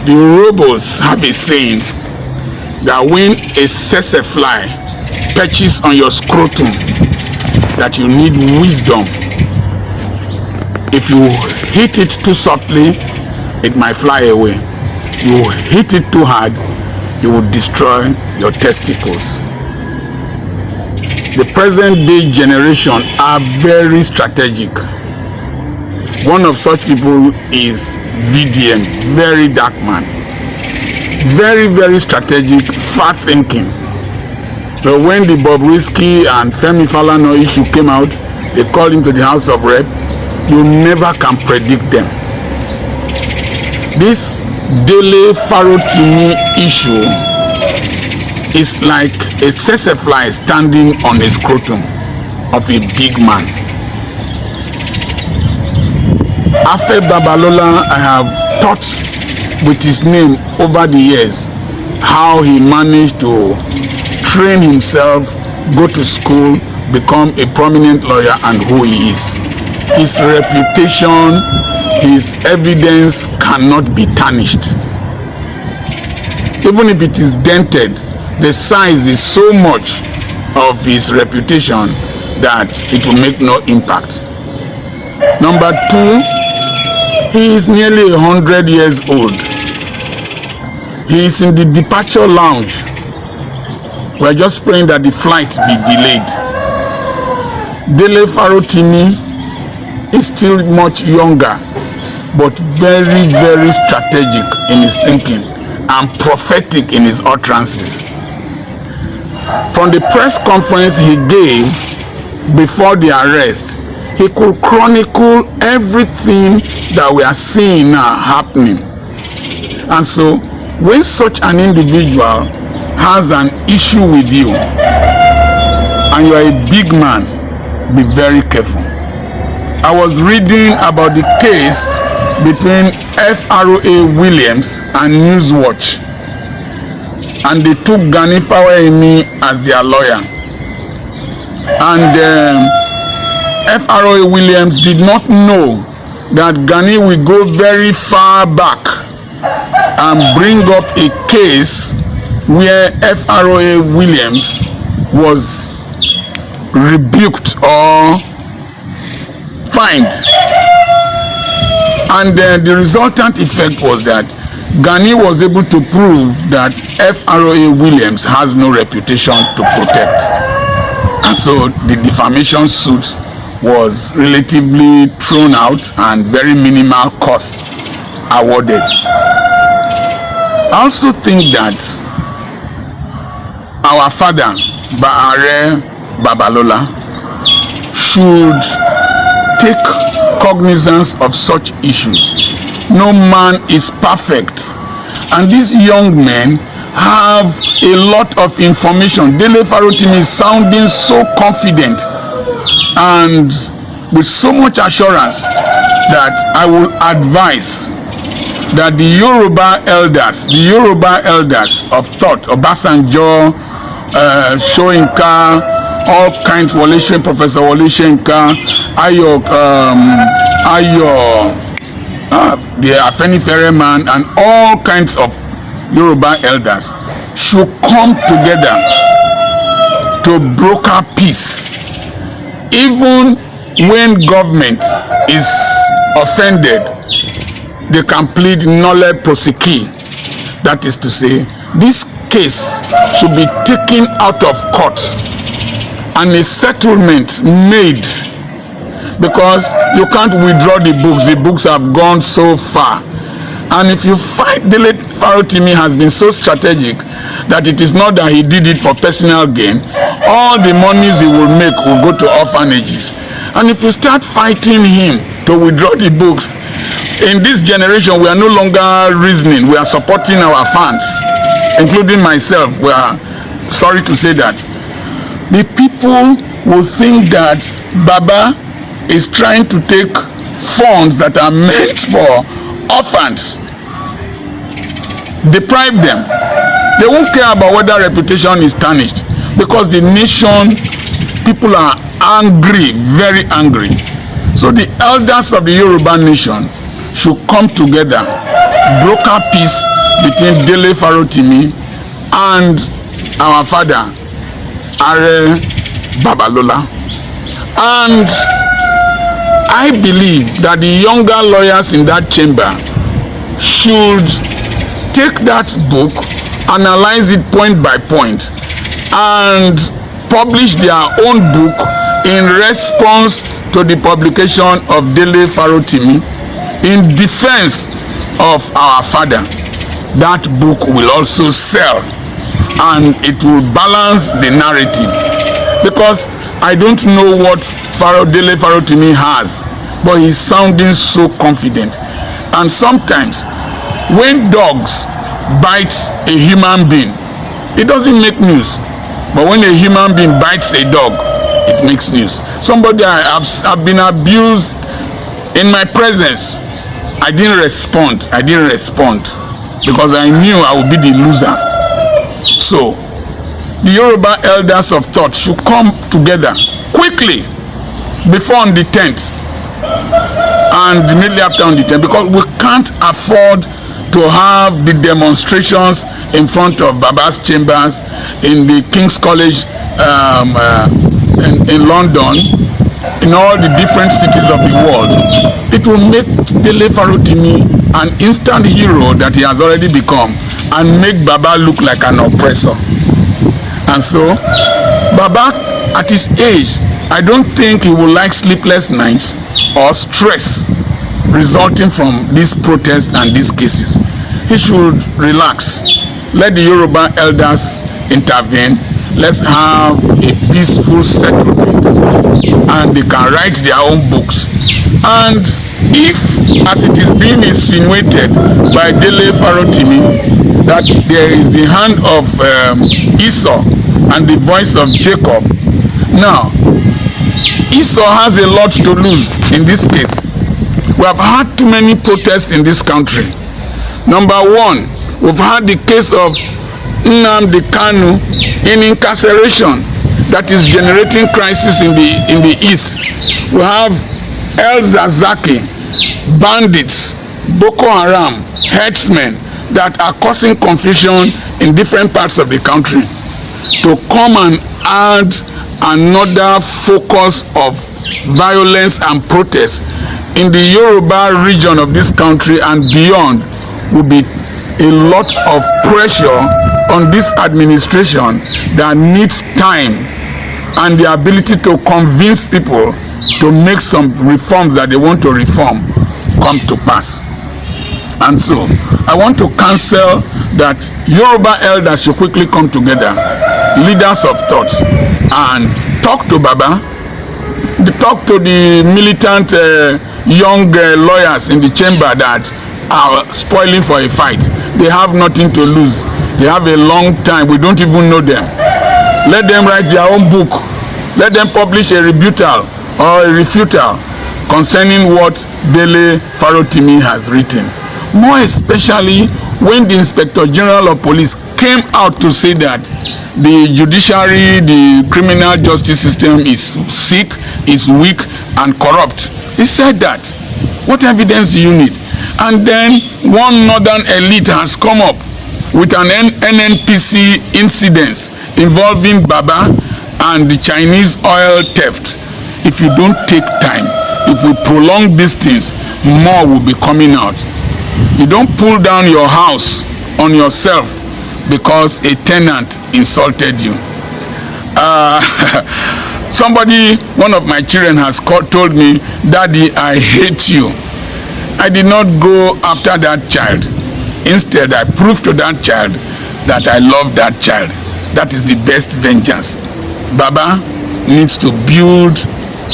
The Yorubas have a saying that when a tsetse fly perches on your scrotum, that you need wisdom. If you hit it too softly, it might fly away. You hit it too hard, you will destroy your testicles. The present day generation are very strategic. One of such people is VDM, very dark man. Very, very strategic, far thinking. So when the Bobrisky and Femi Falana issue came out, they called him to the House of Rep. You never can predict them. This Dele Farotimi issue is like a tsetse fly standing on a scrotum of a big man. Afe Babalola, I have taught with his name over the years how he managed to train himself, go to school, become a prominent lawyer, and who he is. His reputation, his evidence cannot be tarnished. Even if it is dented, the size is so much of his reputation that it will make no impact. Number two, he is nearly 100 years old. He is in the departure lounge. We are just praying that the flight be delayed. Dele Farotimi is still much younger, but very, very strategic in his thinking and prophetic in his utterances. From the press conference he gave before the arrest, he could chronicle everything that we are seeing now happening. And so, when such an individual has an issue with you, and you are a big man, be very careful. I was reading about the case between FROA Williams and Newswatch, and they took Gani Fawayemi as their lawyer. And FROA Williams did not know that Gani will go very far back and bring up a case where FROA Williams was rebuked or fined. And the resultant effect was that Gani was able to prove that FROA Williams has no reputation to protect. And so the defamation suit was relatively thrown out and very minimal costs awarded. I also think that our father, Baare Babalola, should take cognizance of such issues. No man is perfect, and these young men have a lot of information. Dele Farotimi is sounding so confident and with so much assurance that I will advise that the Yoruba elders of thought, Obasanjo, Soyinka, all kinds, Professor Wole Soyinka, the Afenifere man, and all kinds of Yoruba elders should come together to broker peace. Even when government is offended, they can plead nolle prosequi. That is to say, this case should be taken out of court and a settlement made, because you can't withdraw the books. The books have gone so far. And if you find Dele Farotimi has been so strategic that it is not that he did it for personal gain, all the monies he will make will go to orphanages. And if you start fighting him to withdraw the books, in this generation we are no longer reasoning, we are supporting our fans, including myself. We are sorry to say that. The people will think that Baba is trying to take funds that are meant for orphans, deprive them. They won't care about whether reputation is tarnished, because the nation, people are angry, very angry. So the elders of the Yoruba nation should come together broker peace between Dele Farotimi and our father, Are Babalola. And I believe that the younger lawyers in that chamber should take that book, analyze it point by point, and publish their own book in response to the publication of Dele Farotimi in defense of our father. That book will also sell, and it will balance the narrative, because I don't know what Dele Farotimi has, but he's sounding so confident. And sometimes when dogs bite a human being, it doesn't make news, but when a human being bites a dog, it makes news. Somebody I've been abused in my presence. I didn't respond because I knew I would be the loser. So the Yoruba elders of thought should come together quickly before on the 10th and immediately after on the 10th, because we can't afford to have the demonstrations in front of Baba's chambers in the King's College in London, in all the different cities of the world. It will make Dele Farotimi an instant hero that he has already become, and make Baba look like an oppressor. And so Baba, at his age, I don't think he will like sleepless nights or stress resulting from these protests and these cases. He should relax. Let the Yoruba elders intervene. Let's have a peaceful settlement, and they can write their own books. And if, as it is being insinuated by Dele Farotimi, that there is the hand of Esau and the voice of Jacob, now Esau has a lot to lose in this case. We have had too many protests in this country. Number one, we've had the case of Nnamdi Kanu in incarceration that is generating crisis in the east. We have El Zazaki, bandits, Boko Haram, herdsmen that are causing confusion in different parts of the country. To come and add another focus of violence and protest in the Yoruba region of this country and beyond will be a lot of pressure on this administration that needs time and the ability to convince people to make some reforms that they want to reform come to pass. And so I want to counsel that Yoruba elders should quickly come together, leaders of thought, and talk to Baba, talk to the militant young lawyers in the chamber that are spoiling for a fight. They have nothing to lose. They have a long time. We don't even know them. Let them write their own book. Let them publish a rebuttal or a refutal concerning what Dele Farotimi has written. More especially when the Inspector General of Police came out to say that the judiciary, the criminal justice system is sick, is weak, and corrupt. He said that. What evidence do you need? And then one northern elite has come up with an NNPC incident involving Baba and the Chinese oil theft. If you don't take time, if we prolong these things, more will be coming out. You don't pull down your house on yourself because a tenant insulted you. Somebody, one of my children has told me, "Daddy, I hate you." I did not go after that child. Instead, I proved to that child that I love that child. That is the best vengeance. Baba needs to build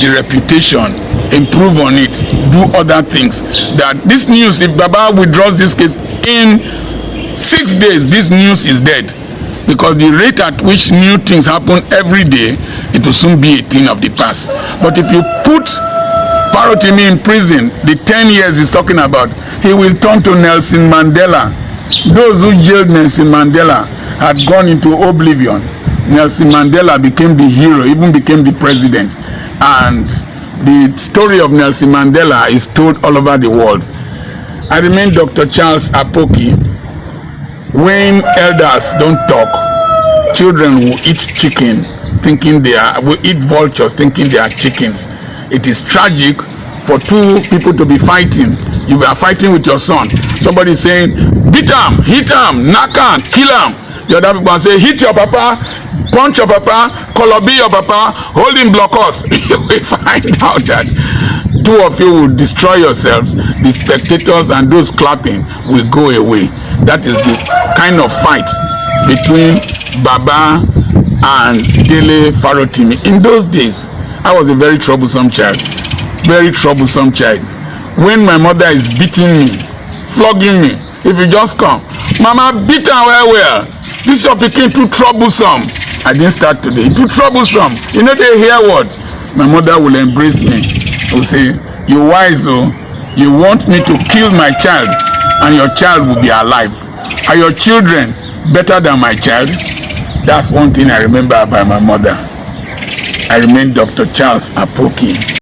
the reputation, improve on it, do other things. That this news, if Baba withdraws this case in 6 days, this news is dead. Because the rate at which new things happen every day, it will soon be a thing of the past. But if you put Farotimi in prison, the 10 years he's talking about, he will turn to Nelson Mandela. Those who jailed Nelson Mandela had gone into oblivion. Nelson Mandela became the hero, even became the president. And the story of Nelson Mandela is told all over the world. I remain Dr. Charles Apoki. When elders don't talk, children will eat chicken thinking will eat vultures thinking they are chickens. It is tragic for two people to be fighting. You are fighting with your son. Somebody is saying, beat him, hit him, knock him, kill him. The other people say, hit your papa, punch your papa, colobi your papa, hold him, block us. You will find out that two of you will destroy yourselves. The spectators and those clapping will go away. That is the kind of fight between Baba and Dele Farotimi. In those days, I was a very troublesome child. Very troublesome child. When my mother is beating me, flogging me, if you just come, Mama, beat her well. This your pikin too troublesome. I didn't start today. Too troublesome. You know they hear what? My mother will embrace me. Will say, you wise, oh, you want me to kill my child and your child will be alive. Are your children better than my child? That's one thing I remember about my mother. I remain Dr. Charles Apoki.